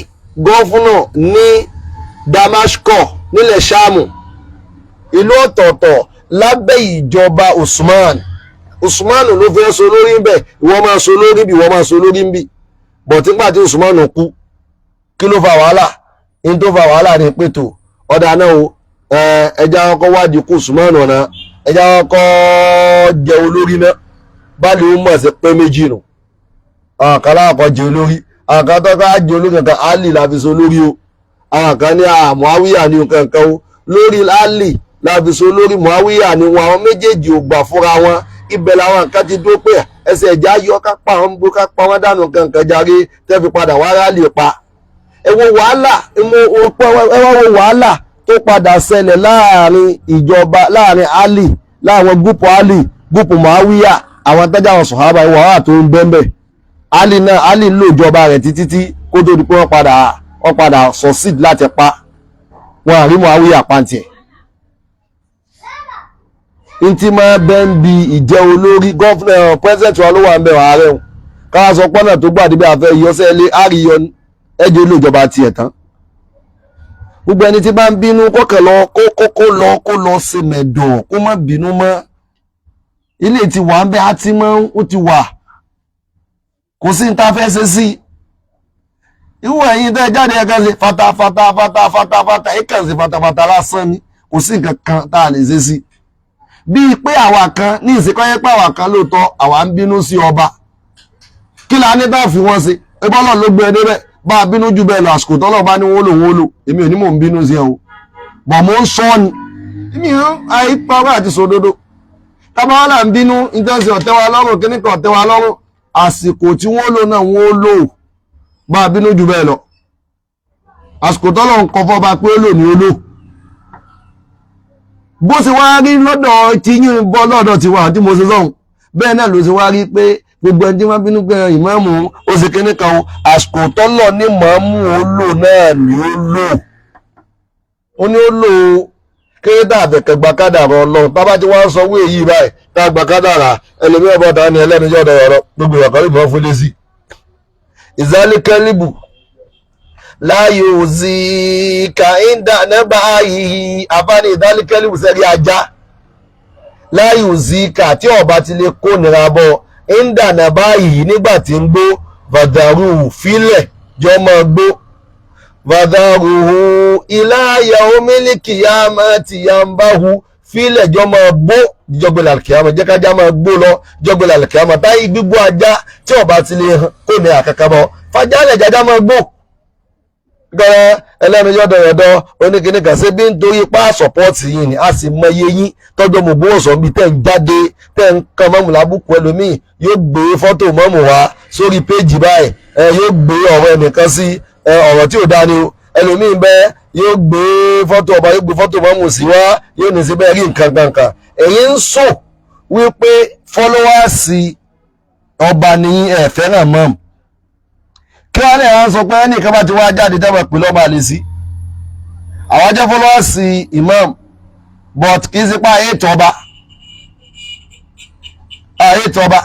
gọ́fúnà ní Damascus nílẹ̀ Ṣáàmù ìlú ọ̀tọ̀ọ̀tọ̀ lábẹ́ ìjọba Usman ló fẹ́ so lórí ń bẹ̀ ìwọ́n máa so lórí bí ìwọ́n máa so lórí ń bí bọ̀ tí nígbà tí Usman kú kí ló fa wàhálà in tó fa wàhálà ní pètò ọ̀dà náà o ẹja ọkọ̀ wádìí kú Usman ọ̀nà ẹja ọkọ̀ jẹ olórí náà bá lè mọ̀ sí pé méjì nù àwọn kan láàkọ́ jẹ olórí àwọn kan tó ká jẹ olórí kankan Ali la fi so lórí o àwọn kan ní Muawiya ní kankan o lórí Ali la fi so lórí Muawiya ní wọn àwọn méjèèjì ò gbà fúnra wọn ibẹ̀ làwọn kan ti dó pé ẹsẹ̀ ìjà yọ ká pa àwọn bó ká pa wọn dànù kankan járe tẹ́ fi padà wá rálì pa ẹ wo wàhálà ẹ wá wo wàhálà tó padà ṣẹlẹ̀ láàrin ìjọba láàrin Ali láwọn gúúpù Ali gúúpù Muawiya àwọn tẹ́jà àwọn sọ̀hábà wàhálà tó ń bẹ́ẹ̀ Ali náà Ali lò ìjọba rẹ̀ títí tí kó tó di pé wọ́n padà succeed láti pa wọn àrí Muawiya pàǹtì ẹ̀ ntí máa bẹ́ ń bi ìjẹ́ olórí gọ́fúnà pẹ́sẹ̀ntì wa ló wà ń bẹ̀ wàá rẹ̀ káwá sọ pọ́nà tó gbàdé bí afẹ́ ìyọ́sẹ́ ilé àríyọ ẹjọ́ ilé ìjọba tiẹ̀ tán gbogbo ẹni tí bá ń bínú kọ́kẹ́ lọ kó lọ sí mẹ̀dọ̀ kó má bínú mọ́ ilé ti wà ń bẹ́ àti mọ́ ó ti wà kò sí ní ta fẹ́ ṣe sí irú ẹ̀yin tẹ́ jáde ẹ̀kan sí fatafata ẹ̀kan sí fatafata lásán ni kò sí nǹkan kan tá a lè ṣe sí bíi pé àwa kan ní ìsìnkọ́yẹ́ pé àwa kan lóòótọ́ àwa ń bínú sí ọba kí la ní bá fi wọ́n ṣe ẹgbọ́n náà ló gbé ẹ débẹ̀ bá a bínú jù bẹ́ẹ̀ lọ àsìkò tọ́lọ́ bá ní wọ́n lò èmi ò ní mò ń bínú sí ẹ o bọ̀ mò ń sọ ni èmi ò àìpawọ́ àti sòdodo tábàwọ́ là ń bínú intense ọ̀tẹ́ wa lọ́rùn kíní kan ọ̀tẹ́ wa lọ́rùn àsìkò tí wọ́n lò náà wọ́n lò bá a bínú jù bẹ́ẹ̀ lọ àsìkò tọ́lọ́ ń kọ́ fọ́ bá pé ó lò ní ó lò bó ṣe wá rí lọ́dọ̀ tí yín bọ́ lọ́dọ̀ tí wà tí mo ṣe sọ́hun bẹ́ẹ̀ náà ló ṣe wá rí pé gbogbo ẹni tí wọ́n bínú pé ìmáàmù ó ṣe kíní kan àsìkò tọ́lọ̀ ní màámù ó lò náà ni ó lò ó ní ó lò kérédà àfẹ̀kẹ̀gbà kádàrá ọlọ́run tá bá ti wá ń sọ wé yìí báyìí tá a gbà kádàrá ẹlòmí ọba ọ̀tá ni ẹlẹ́ni jọ́ ọ̀rọ̀ gbogbo ìwà kan lè bọ́ fún lé sí ìzálíkẹ́líbù láyé òzì kàíndà nẹ́bà yìí àbáni ìdálíkẹ́lìbù sẹ́rí ajá láyé òzì kà tí ọba ti lè kó nira bọ́ ìndà nẹ́bà yìí nígbà tí ń gbó vàdàrú fílẹ̀ jọ máa gbó vàdàrú ìláyà omílíkì yá máa ti yá ń bá hu fílẹ̀ jọ máa gbó jọgbẹ̀lẹ̀ àlùkìyámà jẹ́ kájá máa gbó lọ jọgbẹ̀lẹ̀ àlùkìyámà táyé gbígbó ajá tí ọba ti lè kó nira kankan bọ́ fàjálẹ̀ jájá máa gbó gbẹ́rẹ́ ẹlẹ́nu yọ́dọ̀yọ̀dọ̀ oníkíní kan ṣe bí nítorí pa sọ̀pọ́ọ̀tì yìí ni a sì mọ iye yín tọ́jọ́ mọ̀ bó sọ bí tẹ́ ń jáde tẹ́ ń kan mọ́mù lábùkù ẹlòmíì yóò gbé fọ́tò mọ́mù wá sórí péjì báyìí yóò gbé ọ̀rọ̀ ẹnìkan sí ọ̀rọ̀ tí ò dá ni o ẹlòmíì bẹ́ẹ̀ yóò gbé fọ́tò ọba yóò gbé fọ́tò mọ́mù sí wá yóò ní síbẹ̀ rí nǹkan kankan èyí ń sọ wípé fọ́lọ́wàsì ọba ní ẹ̀fẹ́ràn mọ́mù kí wọ́n lè rán sọ pé ẹnìkan bá ti wá jáde tẹ́wọ̀ pè lọ́ba lè sí àwọn jẹ́ fọ́lọ́wọ́sì imam but kì í sí pa àyètọ́ba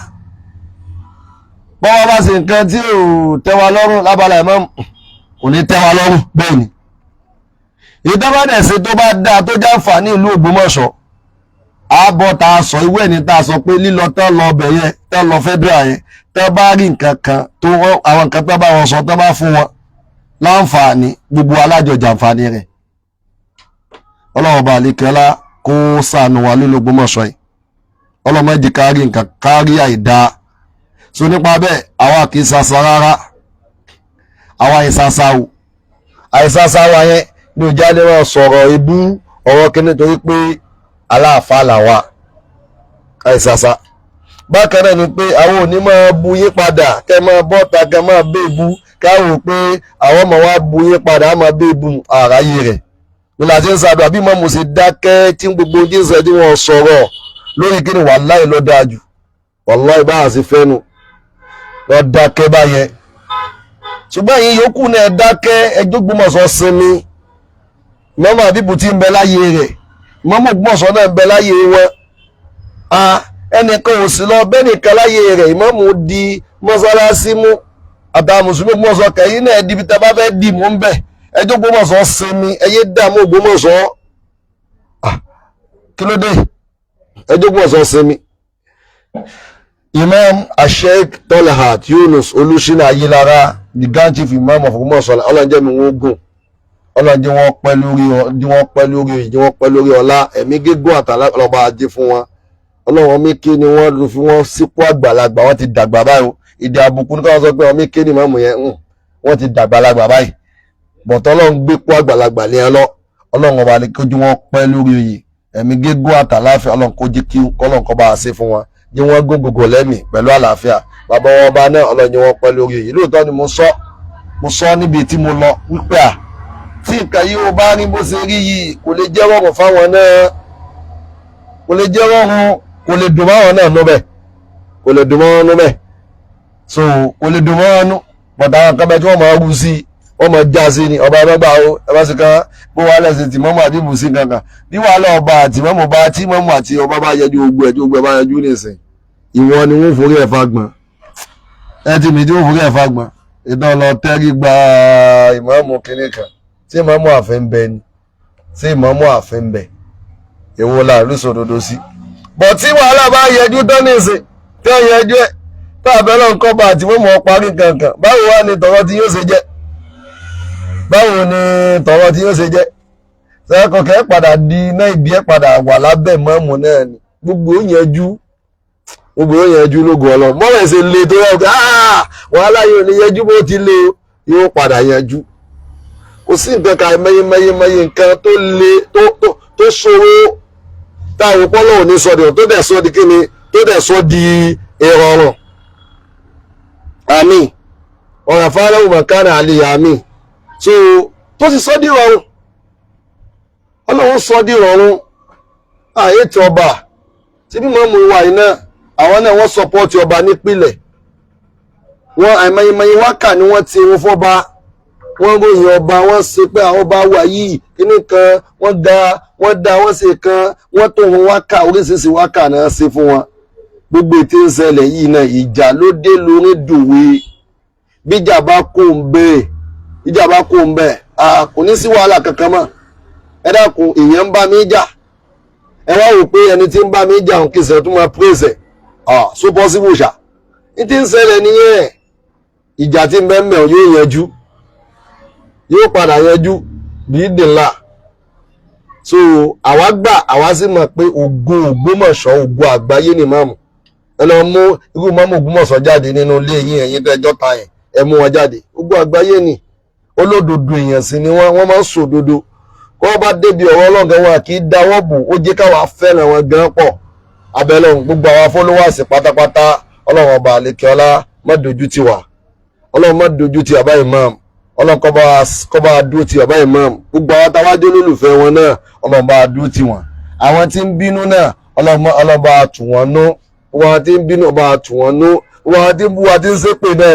bọ́wọ́ bá sì nǹkan tí ò tẹ́wa lọ́rùn lábala imam kò ní tẹ́wa lọ́rùn bẹ́ẹ̀ ni ìdábàdẹ̀sẹ̀ tó bá dáa tó jàǹfààní ìlú Ògbómọ̀ṣọ́ àbọ̀ tá a sọ ìwé ẹni tá a sọ pé lílọ tán lọ ọbẹ̀ yẹn tán lọ federal yẹn tán bá rí nǹkan kan tó àwọn nǹkan tán bá wọn sọ tán bá fún wọn láǹfààní gbogbo alájọjà àǹfààní rẹ̀ ọlọ́run bá lè kẹ́lá kó ṣàánú wa lílọ Ògbómọ̀ṣọ́ yìí ọlọ́mọ ẹ̀jẹ̀ kárí nǹkan kárí àìdá so nípa bẹ́ẹ̀ àwa kì í sasa rárá àwa ìsasa o àìsasa wa yẹn ní ìjà lè wọn sọ̀rọ̀ ebú ọ̀rọ̀ kíní torí pé aláàfáà làwà àìsàsà bákan náà ni pé àwọn òní máa bu yín padà kẹ máa bọ́ta kẹ máa béèbú káwọn pé àwọn ọmọ wa bu yín padà á máa béèbú àráyé rẹ̀ nígbà tí ń sàdọ̀ àbí mọ́ mo sì dákẹ́ tí gbogbo jíǹsẹ̀ tí wọ́n sọ̀rọ̀ lórí kí ni wàláì ló dáa jù wàláì bá àti fẹ́nu lọ dákẹ́ báyẹn ṣùgbọ́n yìí yòókù náà dákẹ́ ẹjọ́ Ògbómọ̀ṣọ́ sinmi mọ́mọ́ àbíbù tí ń bẹ láyé rẹ̀ mọ́mọ́ Ògbómọ̀ṣọ́ náà ń bẹ láyé wọn ẹnìkan ò sí lọ bẹ́ẹ̀ nìkan láyé rẹ̀ ìmáàmù di mọ́sálásí mú àtàwọn mùsùlùmí Ògbómọ̀ṣọ́ kẹ́yìn náà di ibi tá a bá fẹ́ dì mú ń bẹ̀ ẹjọ́ Ògbómọ̀ṣọ́ sinmi ẹyẹ dààmú Ògbómọ̀ṣọ́ kí ló dé ẹjọ́ Ògbómọ̀ṣọ́ sinmi. Imam Sheikh Tolhat Yunus Olúṣínà Ayélára the Grand Chief Imam of Ògbómọ̀ṣọ́ ọlọ́njẹ́ mi wọ́n gùn ọlọ́njẹ́ wọ́n pẹ́ lórí ọlá ẹ̀mí gígùn àtàlọ́ba ajé fún wọn ọlọ́wọ́n mékè ni wọ́n fi wọ́n sípò àgbàlagbà wọ́n ti dàgbà báyìí ìdí àbùkù ní káwọn sọ pé ọmọ kéde ìmáàmù yẹn wọ́n ti dàgbàlagbà báyìí bọ̀tọ́ ọlọ́run gbé pọ́ àgbàlagbà lé ẹ lọ ọlọ́run ọba ní kójú wọn pẹ́ lórí oyè ẹ̀mí gígùn àtàláfíà ọlọ́run kó jí kí ọlọ́run kọ́ bá a ṣe fún wọn jí wọ́n gún gbogbo lẹ́mì pẹ̀lú àlàáfíà bàbá wọn ọba náà ọlọ́run jí wọ́n pẹ́ lórí oyè lóòótọ́ ni mo sọ níbi tí mo lọ wípé tí nǹkan yìí ó bá rí bó ṣe rí yìí kò lè jẹ́ rọrùn fáwọn náà kò lè jẹ́ rọrùn kò lè dùn máwọn náà nú bẹ́ẹ̀ kò lè dùn máwọn nú bẹ́ẹ̀ so kò lè dùn máwọn nú bọ̀dá àwọn kan bẹ́ẹ̀ tí wọ́n máa rú sí wọ́n máa já sí ni ọba ẹgbẹ́gbà ó ẹbá sí kan bó wà lẹ́sìn tí mọ́mọ́ àdìbò sí kankan bí wàá lọ ọba àti mọ́mọ́ bá tí mọ́mọ́ àti ọba bá yẹjú ogbó ẹ̀ bá yẹjú nìsín ìwọ ni wọ́n forí ẹ̀ fagbọn ẹ ti mi tí wọ́n forí ẹ̀ fagbọn ìdán lọ tẹ́rí gba ìmáàmù kìnìún kan tí ìmáàmù àfẹ́ ń bẹ ni tí ìmáàmù àfẹ́ ń bẹ èwo la rí sòdodo sí bọ̀ tí wàhálà bá yẹjú tán nìsín tí wọ́n yẹjú ẹ̀ tá àbẹ́lẹ̀ nǹkan bá àti mọ́mọ́ parí kankan báwo wá ni tọ̀rọ̀ tí yóò ṣe jẹ́ báwo ni tọ̀rọ̀ tí yóò ṣe jẹ́ sẹ́kọ̀kẹ́ padà di iná ìbí ẹ̀ padà wà lábẹ́ mọ́mù náà ni gbogbo ó yẹjú lógo ọlọ́run mọ́rẹ̀ ṣe le tó yẹ wàhálà yóò ní yẹjú bó ti le yóò padà yẹjú kò sí nǹkan kan mẹ́yẹmẹ́yẹ nǹkan tó le tó ṣòro táwọn pọ́lọ́ ò ní sọ di tó dẹ̀ sọ di kíni tó dẹ̀ sọ di ìrọ̀rùn àmín ọ̀rọ̀ fáwọn mọ̀kánà àlè àmín so tó ti sọ di rọrùn ọlọ́run sọ di rọrùn ààyè tí ọba tí bí mọ́ mú wà iná àwọn náà wọ́n sọpọ́ọ̀tì ọba nípìnlẹ̀ wọ́n àìmọye wákà ni wọ́n ti wọn fọ́ba wọ́n ròyìn ọba wọ́n ṣe pé àwọn ọba wà yìí kíní kan wọ́n dá wọ́n ṣe kan wọ́n tó wọn wákà oríṣiríṣi wákà náà ṣe fún wọn gbogbo ètò ìṣẹ̀lẹ̀ yìí náà ìjà ló dé lórí dòwe bíjà bá kó ń bẹ́ẹ̀ kò ní sí wàhálà kankan mọ́ ẹ dákun èèyàn ń bá mi jà ẹ wá wò pé ẹni tí ń bá mi jà òun kìí ṣe tó máa praise so possible ṣá ní tí ń ṣẹlẹ̀ nìyẹn ìjà tí ń bẹ́ mẹ́ yóò yanjú yóò padà yanjú bídìnlá so àwa sì mọ̀ pé ògùn Ògbómọ̀ṣọ́ ògùn àgbáyé ni máàmù ẹ lọ mú irú máàmù Ògbómọ̀ṣọ́ jáde nínú ilé yín ẹ̀yin tẹ́jọ́ ta yẹn ẹ mú wọn jáde ògùn àgbáyé ni olódodo èèyàn sì ni wọ́n máa ń sòdodo wọ́n bá débi ọ̀rọ̀ ọlọ́gàn wọn kì í dáwọ́ bò ó jẹ́ káwa fẹ́ràn wọn gan pọ̀ abẹ́lọ́hùn gbogbo àwọn followers pátápátá ọlọ́run ọba àlekèọlá má dojú tì wá ọlọ́run má dojú tì bàbá imam ọlọ́run kó bá dúró tì bàbá imam gbogbo àwọn táwájú olólùfẹ́ wọn náà ọlọ́run bá dúró tì wọ́n àwọn tí ń bínú náà ọlọ́run bá tù wọ́n nú gbogbo àwọn tí ń bínú bá tù wọ́n nú gbogbo àwọn tí ń bú wa tí ń ṣépè náà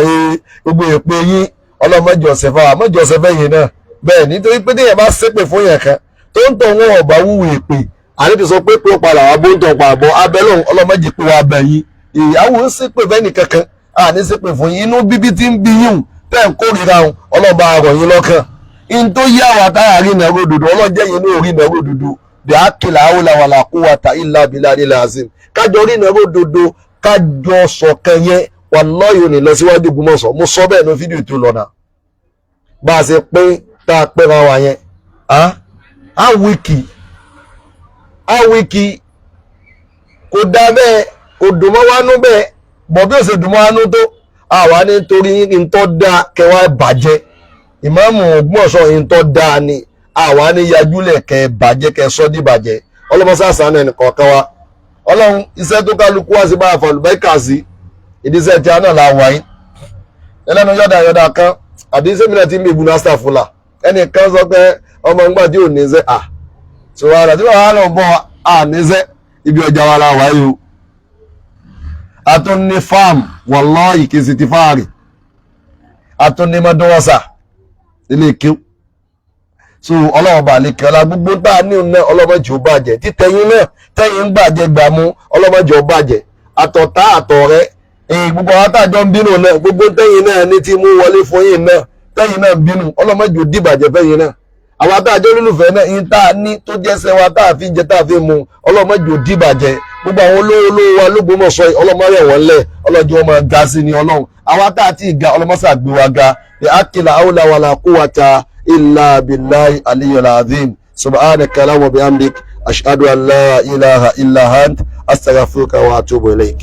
gbogbo èpè yín ọlọ́run mọ́jọ́sẹ̀ fẹ́yìn náà bẹ́ẹ̀ nítorí pé téèyàn bá ṣépè fún yẹn kan tó ń tọ̀ wọn ọ̀bá wúwo èpè àní ti sọ pé ó padà wá bó ń tọ̀ pàbọ̀ abẹ́lọ́hùn ọlọ́mọdé pé wàá bẹ̀ yín ìyàwó ń ṣépè fẹ́ni kankan àní ṣépè fún yín inú bíbí tí ń bí yín tẹ́ ń kórìíra òun ọlọ́ba àrọ̀ yín lọ́kàn in tó yá wa táyà rí ìnáwó dòdò ọlọ́jẹ́ yín ní orí ìnáwó dòdò bí a kìlà áwòlà wà làkú wa ta ìlà abilà nílẹ̀ azim kájọ rí ìnáwó dòdò kájọ sọ̀kan yẹn wallahi ò ní lọ síwájú Ògbómọ̀ṣọ́ mo sọ bẹ́ẹ̀ ní fídíò tó lọ́nà bá a ṣe pín tá a pẹ́ ra wa yẹn á wíkì kò dá bẹ́ẹ̀ kò dùn mọ́ wánú bẹ́ẹ̀ bọ̀ bí ó ṣe dùn mọ́ wánú tó àwa nítorí ìntọ́ dá kẹwàá bàjẹ́ ìmáàmù Ògbómọ̀ṣọ́ ìntọ́ dá ni àwa ní yajúlẹ̀ kẹ bàjẹ́ kẹ sọ́ dí bàjẹ́ ọlọ́mọsáàsá náà nìkan kan wa ọlọ́run iṣẹ́ tó kálukú wá sí bá àfọlùbẹ́kà sí ìdíṣẹ́ tí a náà la wáyé ẹlẹ́nu yọ̀dà kan àbí sẹ́mìnà tí ń bí ibùdó astafula ẹnìkan sọ pé ọmọ ńgbà tí ò ní ṣe ṣòwò àrà tí wàá lọ bọ ní ṣe ibi ọjà wa la wáyé o atún ní fáàmù wallahi kì í sì ti fáàrì atún ní mọ́dúnwọ́sà ilé kíw so ọlọ́wọ́ bá lè kẹ́lá gbogbo tá a ní òun náà ọlọ́mọdé ò bàjẹ́ títẹ̀yìn náà tẹ̀yìn ń gbàjẹ́ gbàmú ọlọ́mọdé ò bàjẹ́ àtọ̀tá àtọ̀rẹ́ gbogbo àwọn àtàjọ ń bínú náà gbogbo tẹ̀yìn náà ní ti mú wọlé fún yìí náà tẹ̀yìn náà bínú ọlọ́mọdé ò dìbàjẹ́ fẹ́yìn náà àwọn àtàjọ olólùfẹ́ náà yìí tá a ní tó jẹ́sẹ̀ wa tá a fi jẹ tá a fi mu ọlọ́mọdé ò dìbàjẹ́ gbogbo àwọn olówó wa l'Ógbómọ̀ṣọ́ ọlọ́mọdé wọn lẹ̀ ọlọ́jọ́ wọn máa ga sí ni ọlọ́run àwọn àtàtì ìga ọlọ́mọṣà gbé wa ga akila awla wala quwwata illa billahi aliyyil azim subhanaka allahumma wa bihamdik ashhadu an la ilaha illa ant astaghfiruka wa atubu ilayk.